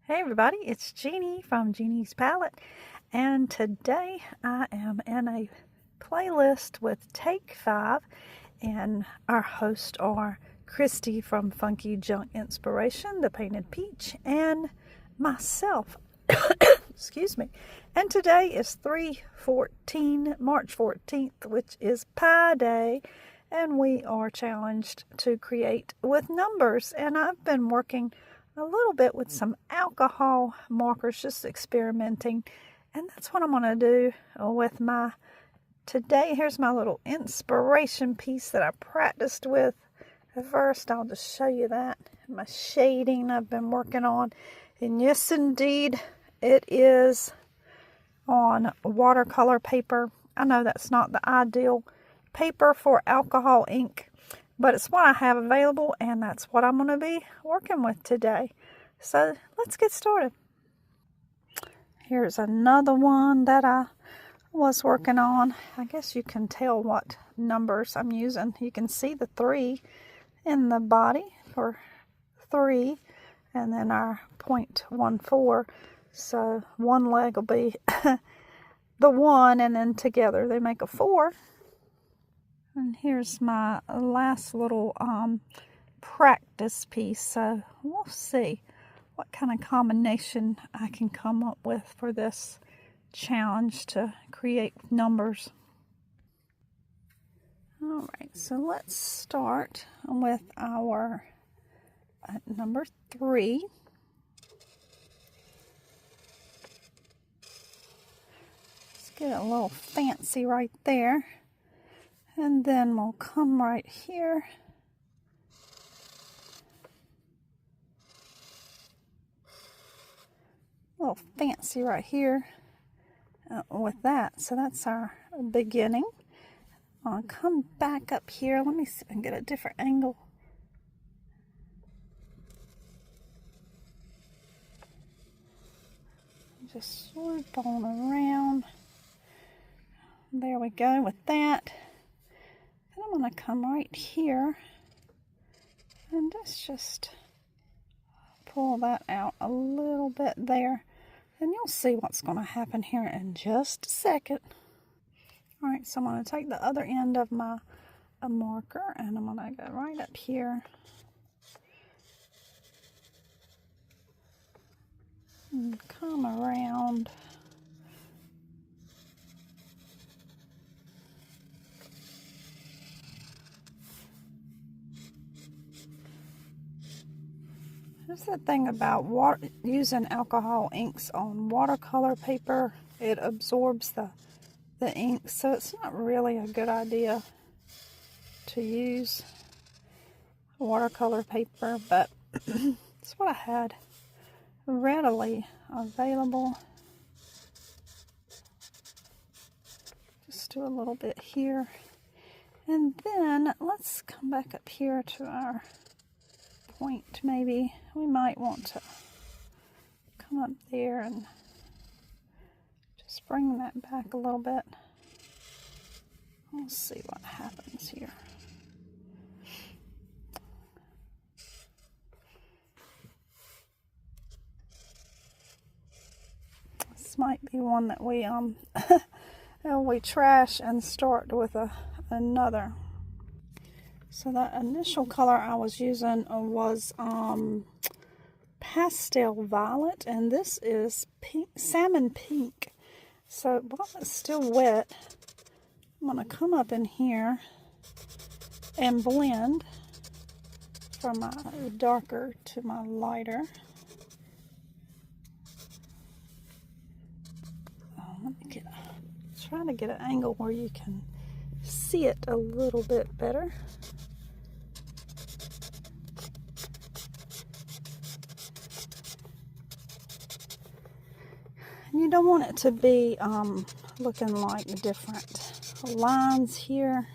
Hey everybody, it's Jeannie from Jeannie's Palette, and today I am in a playlist with Take 5, and our hosts are Christy from Funky Junk Inspiration, The Painted Peach, and myself. Excuse me. And today is March 14th, which is Pi Day, and we are challenged to create with numbers, and I've been working a little bit with some alcohol markers, just experimenting, and that's what I'm going to do with my today. Here's my little inspiration piece that I practiced with. At first, I'll just show you that my shading I've been working on, and yes indeed it is on watercolor paper. I know that's not the ideal paper for alcohol ink, but it's what I have available, and that's what I'm going to be working with today. So let's get started. Here's another one that I was working on. I guess you can tell what numbers I'm using. You can see the 3 in the body for 3, and then our 0.14. So one leg will be the 1, and then together they make a 4. And here's my last little practice piece. So we'll see what kind of combination I can come up with for this challenge to create numbers. Alright, so let's start with our number 3. Let's get a little fancy right there. And then we'll come right here. A little fancy right here with that. So that's our beginning. I'll come back up here. Let me see if I can get a different angle. Just swoop on around. There we go with that. I'm going to come right here and just pull that out a little bit there, and you'll see what's going to happen here in just a second. Alright, so I'm going to take the other end of my marker, and I'm going to go right up here and come around. Here's the thing about using alcohol inks on watercolor paper. It absorbs the ink, so it's not really a good idea to use watercolor paper, but it's what I had readily available. Just do a little bit here, and then let's come back up here to our point. Maybe we might want to come up there and just bring that back a little bit. We'll see what happens here. This might be one that we we trash and start with another. So that initial color I was using was pastel violet, and this is pink, salmon pink. So while it's still wet, I'm going to come up in here and blend from my darker to my lighter. Let me try to get an angle where you can see it a little bit better. You don't want it to be looking like different lines here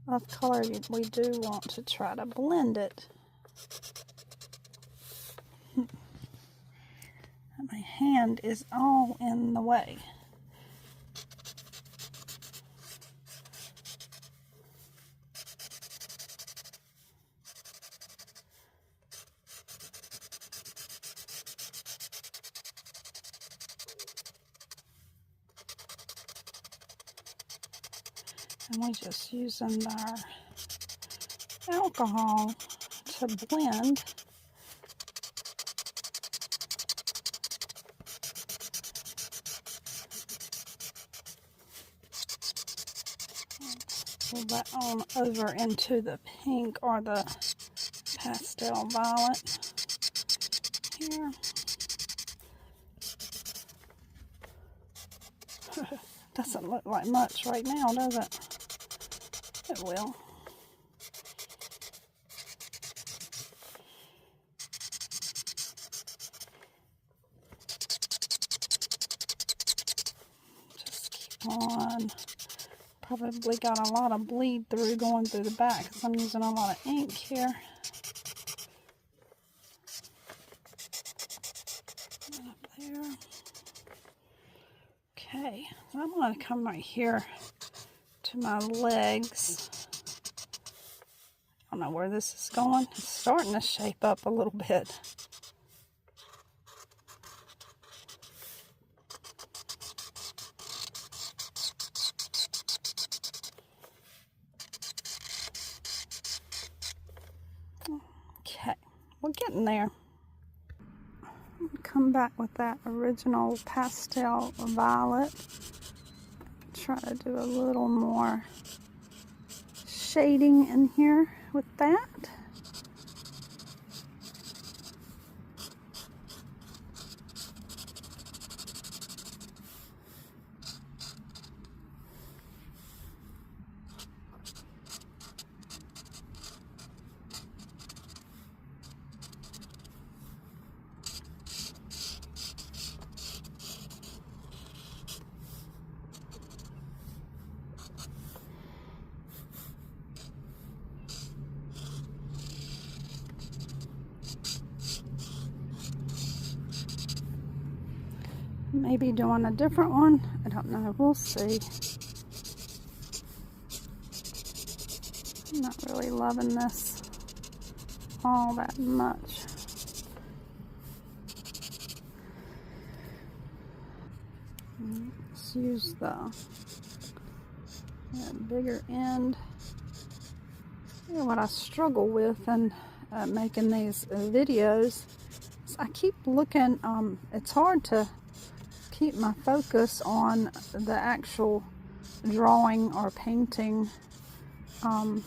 of color. We do want to try to blend it. My hand is all in the way. And we're just using our alcohol to blend. Pull that on over into the pink or the pastel violet here. Doesn't look like much right now, does it? It will. Just keep on. Probably got a lot of bleed through going through the back because I'm using a lot of ink here. Up there. Okay, I'm going to come right here to my legs. I don't know where this is going. It's starting to shape up a little bit. Okay, we're getting there. Come back with that original pastel violet. Try to do a little more shading in here with that. Maybe doing a different one. I don't know. We'll see. I'm not really loving this all that much. Let's use the bigger end. You know, what I struggle with in making these videos is I keep looking, it's hard to keep my focus on the actual drawing or painting and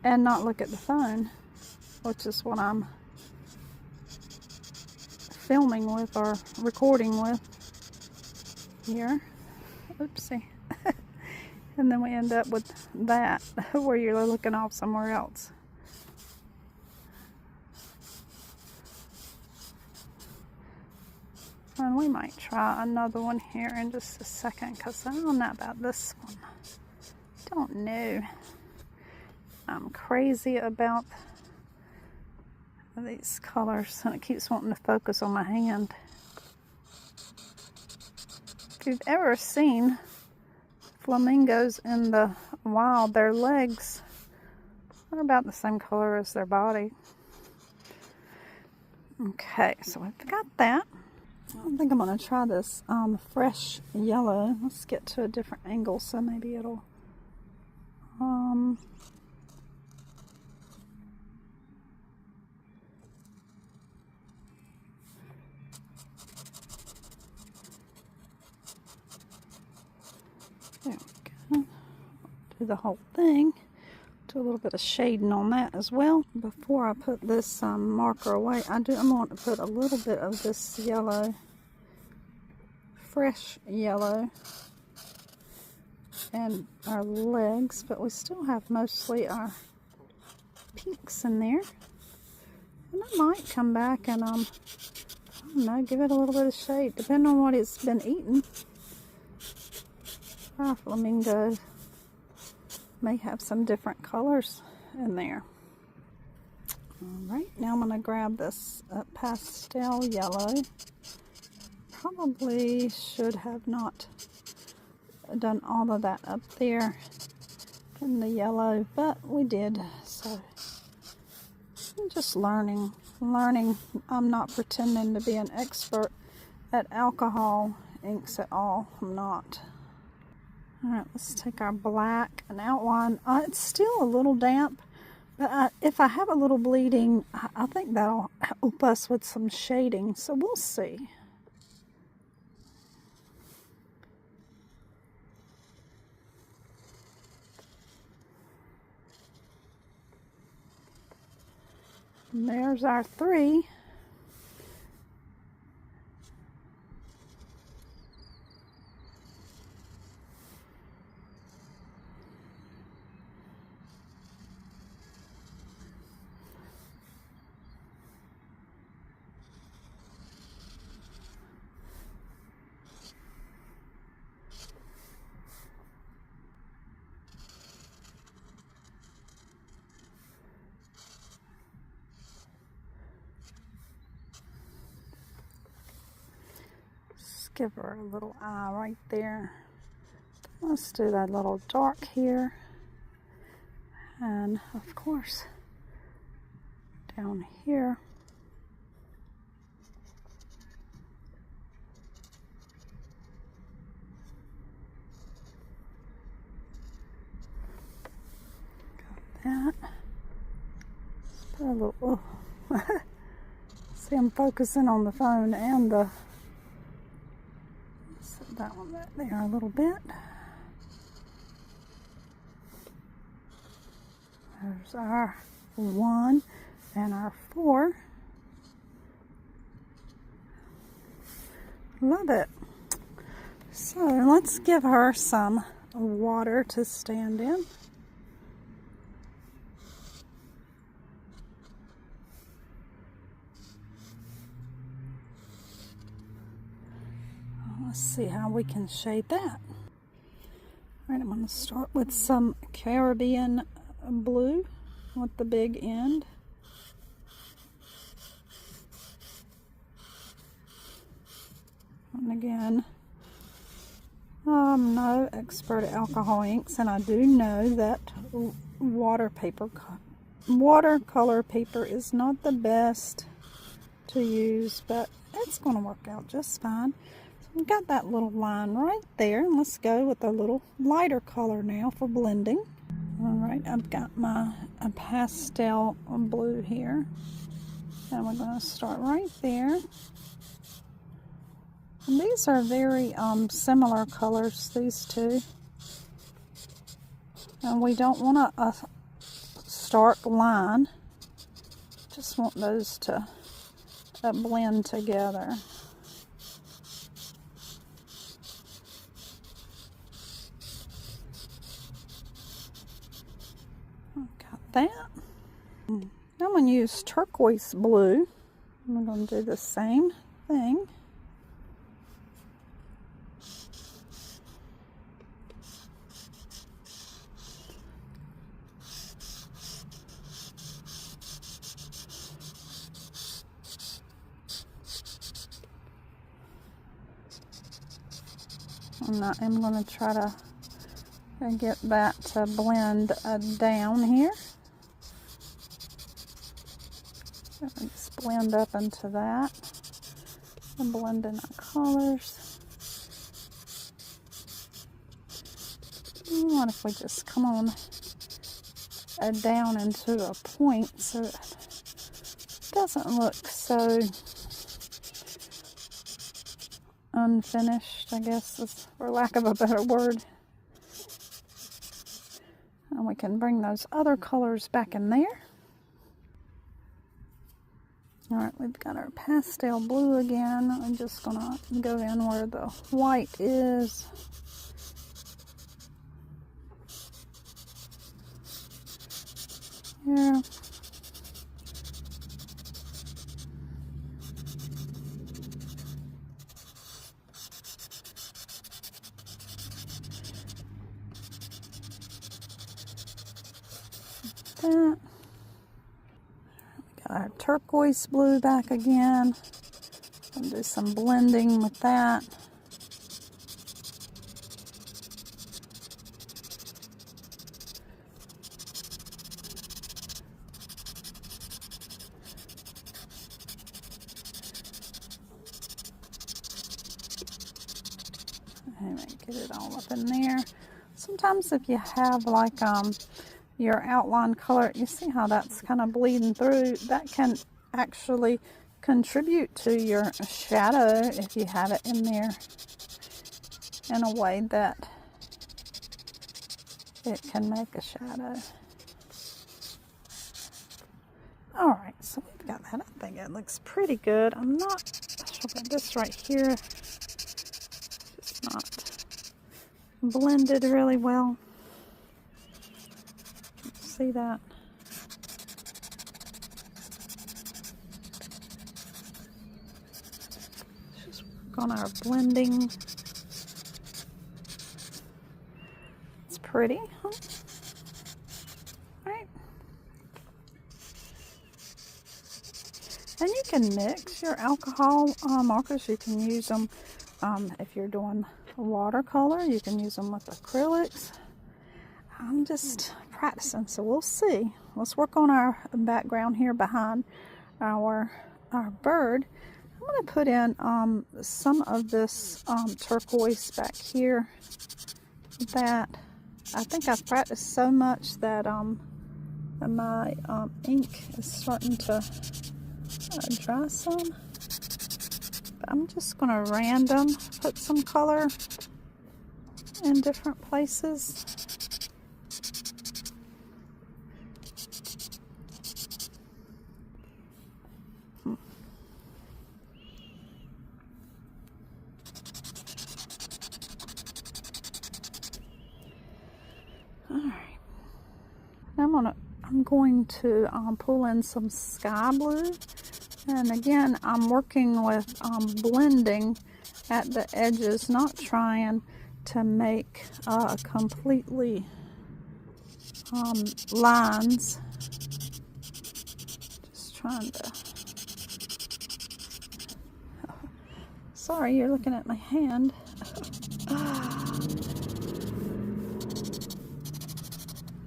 not look at the phone, which is what I'm filming with or recording with here. Oopsie. And then we end up with that where you're looking off somewhere else. And we might try another one here in just a second because I don't know about this one. Don't know. I'm crazy about these colors and it keeps wanting to focus on my hand. If you've ever seen flamingos in the wild, their legs are about the same color as their body. Okay, so we've got that. I think I'm going to try this fresh yellow. Let's get to a different angle so maybe it'll there we go. Do the whole thing. Do a little bit of shading on that as well. Before I put this marker away, I'm going to put a little bit of this yellow, fresh yellow, and our legs, but we still have mostly our pinks in there. And I might come back and I don't know, give it a little bit of shade, depending on what it's been eating. Our flamingo may have some different colors in there. Alright, now I'm going to grab this pastel yellow. Probably should have not done all of that up there in the yellow, but we did, so I'm just learning. I'm not pretending to be an expert at alcohol inks at all. I'm not. Alright, let's take our black and outline. It's still a little damp, but if I have a little bleeding, I think that'll help us with some shading, so we'll see. And there's our 3. Give her a little eye right there. Let's do that little dark here. And of course, down here. Got that. Let's put a little, oh. See, I'm focusing on the phone and the that one right there a little bit. There's our 1 and our 4. Love it. So let's give her some water to stand in. Let's see how we can shade that. Alright, I'm going to start with some Caribbean blue with the big end. And again, I'm no expert at alcohol inks, and I do know that watercolor paper is not the best to use, but it's going to work out just fine. We've got that little line right there. Let's go with a little lighter color now for blending. Alright, I've got my pastel blue here. And we're going to start right there. And these are very similar colors, these two. And we don't want a stark line. Just want those to blend together. That. I'm going to use turquoise blue. I'm going to do the same thing. I'm going to try to get that to blend down here. Just blend up into that and blend in our colors. What if we just come on down into a point so it doesn't look so unfinished, I guess, is for lack of a better word. And we can bring those other colors back in there. Alright, we've got our pastel blue again. I'm just going to go in where the white is. Here. That. Got our turquoise blue back again. Gonna do some blending with that. And get it all up in there. sometimes if you have like your outline color, you see how that's kind of bleeding through, that can actually contribute to your shadow if you have it in there in a way that it can make a shadow. Alright, so we've got that. I think it looks pretty good. I'm not sure about this right here. It's not blended really well. See that? Just work on our blending. It's pretty, huh? Right. And you can mix your alcohol markers. You can use them if you're doing watercolor. You can use them with acrylics. I'm just practicing, so we'll see. Let's work on our background here behind our bird. I'm going to put in some of this turquoise back here. That I think I've practiced so much that my ink is starting to dry some. But I'm just going to random put some color in different places. Alright, I'm going to pull in some sky blue, and again I'm working with blending at the edges, not trying to make completely lines, just trying to, sorry, you're looking at my hand.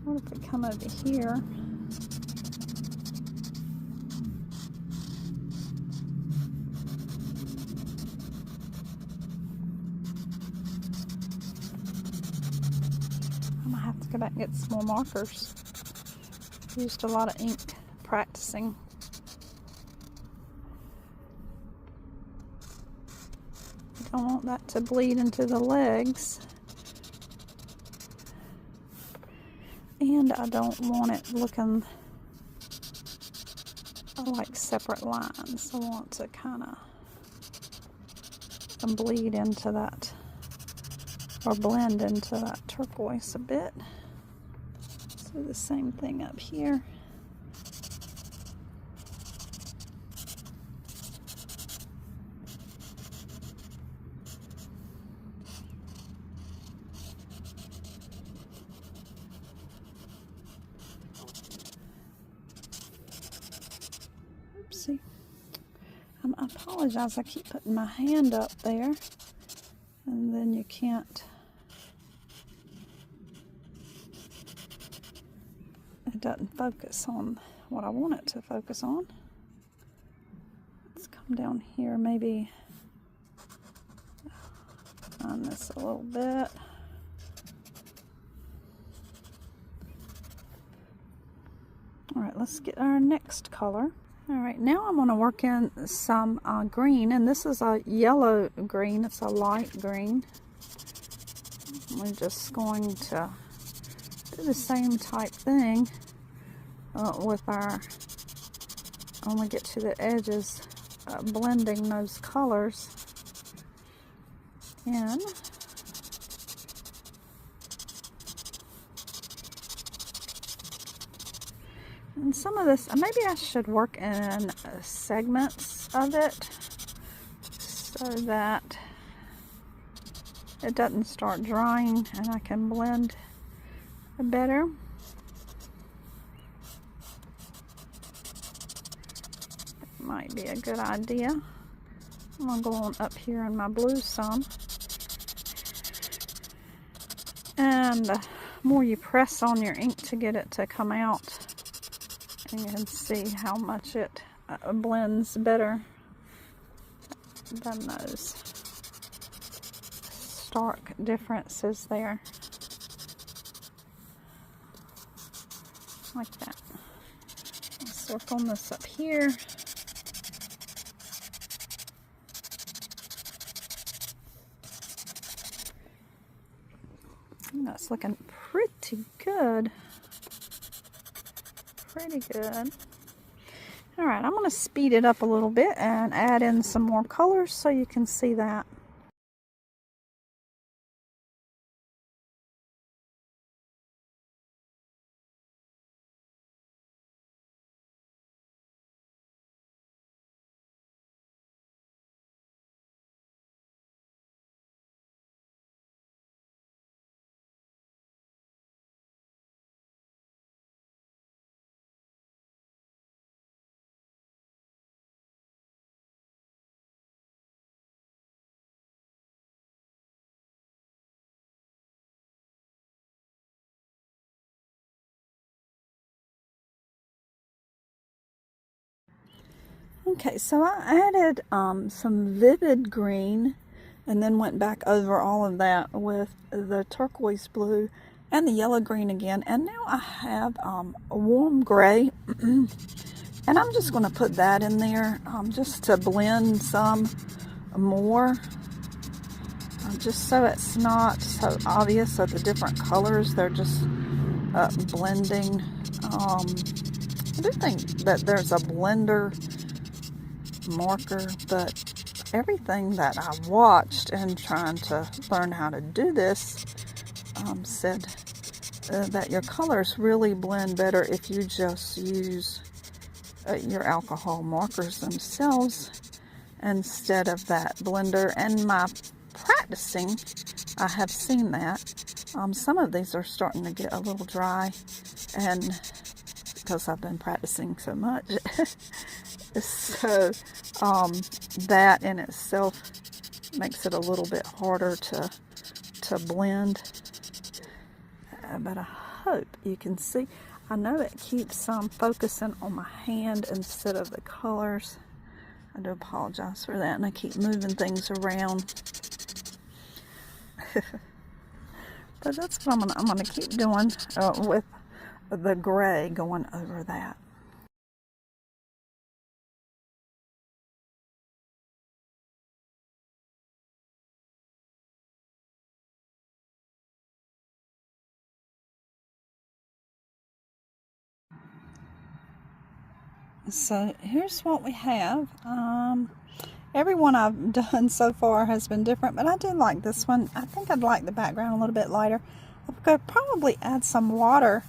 What if we come over here? I'm gonna have to go back and get some more markers. Used a lot of ink practicing. I don't want that to bleed into the legs. And I don't want it looking like separate lines. I want to kind of bleed into that, or blend into that turquoise a bit. So the same thing up here. Oopsie. I apologize, I keep putting my hand up there, and then you can't, it doesn't focus on what I want it to focus on. Let's come down here, maybe on this a little bit. Alright, let's get our next color. Alright, now I'm going to work in some green, and this is a yellow green. It's a light green. We're just going to do the same type thing with our, when we get to the edges, blending those colors in. And some of this, maybe I should work in segments of it so that it doesn't start drying and I can blend better. It might be a good idea. I'm going to go on up here in my blue some. And the more you press on your ink to get it to come out, and you can see how much it blends better than those stark differences there. like that. Let's work on this up here. That's looking pretty good. Pretty good. All right, I'm going to speed it up a little bit and add in some more colors so you can see that. Okay, so I added some vivid green and then went back over all of that with the turquoise blue and the yellow green again. And now I have a warm gray. And I'm just going to put that in there just to blend some more. Just so it's not so obvious of the different colors. They're just blending. I do think that there's a blender marker, but everything that I watched and trying to learn how to do this said that your colors really blend better if you just use your alcohol markers themselves instead of that blender. And my practicing, I have seen that some of these are starting to get a little dry, and because I've been practicing so much. So that in itself makes it a little bit harder to blend. But I hope you can see. I know it keeps focusing on my hand instead of the colors. I do apologize for that, and I keep moving things around. But that's what I'm gonna keep doing with the gray going over that. So here's what we have. Every one I've done so far has been different, but I do like this one. I think I'd like the background a little bit lighter. I could probably add some water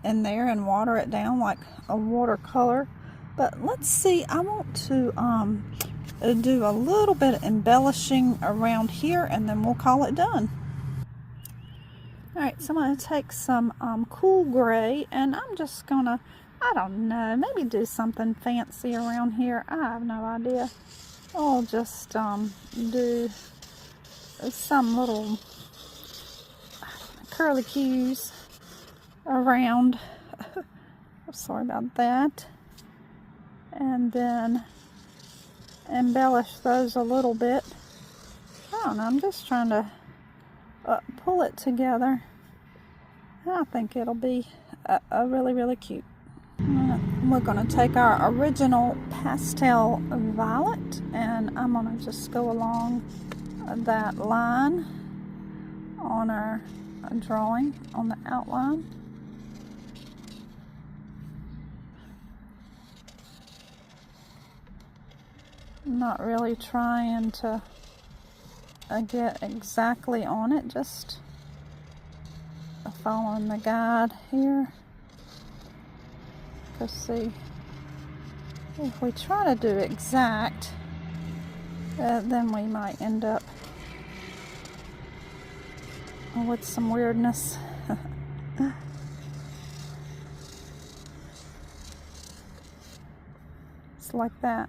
in there and water it down like a watercolor. But let's see, I want to do a little bit of embellishing around here, and then we'll call it done. Alright, so I'm going to take some cool gray, and I'm just going to, I don't know, maybe do something fancy around here. I have no idea. I'll just do some little curly cues around. Sorry about that. And then embellish those a little bit. I don't know, I'm just trying to pull it together. I think it'll be really cute. We're going to take our original pastel violet, and I'm going to just go along that line on our drawing on the outline. I'm not really trying to get exactly on it, just following the guide here. Because see, if we try to do exact, then we might end up with some weirdness. It's like that.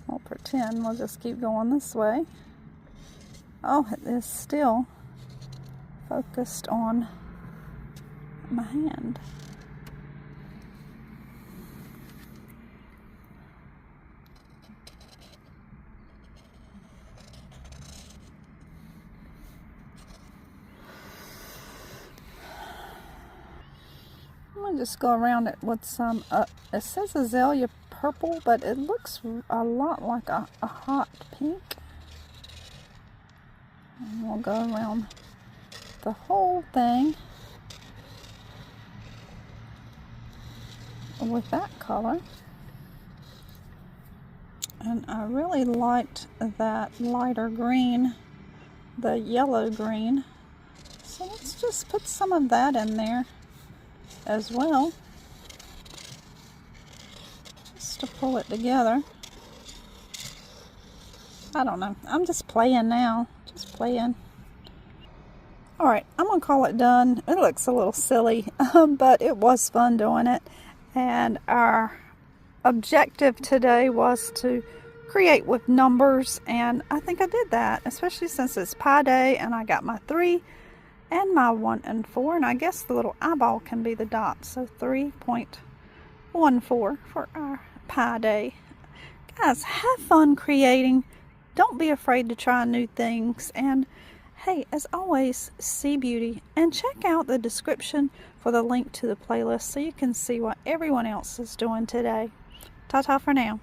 We'll pretend we'll just keep going this way. Oh, it is still focused on my hand. going to just go around it with some, it says azalea purple, but it looks a lot like a hot pink. And we'll go around the whole thing with that color. And I really liked that lighter green, the yellow green. So let's just put some of that in there as well, just to pull it together. I don't know, I'm just playing now, just playing. Alright, I'm gonna call it done. It looks a little silly, but it was fun doing it. And our objective today was to create with numbers, and I think I did that, especially since it's Pi Day and I got my 3 and my 1 and 4, and I guess the little eyeball can be the dot, so 3.14 for our Pi Day. Guys, have fun creating. Don't be afraid to try new things, and hey, as always, see beauty, and check out the description for the link to the playlist so you can see what everyone else is doing today. Ta-ta for now.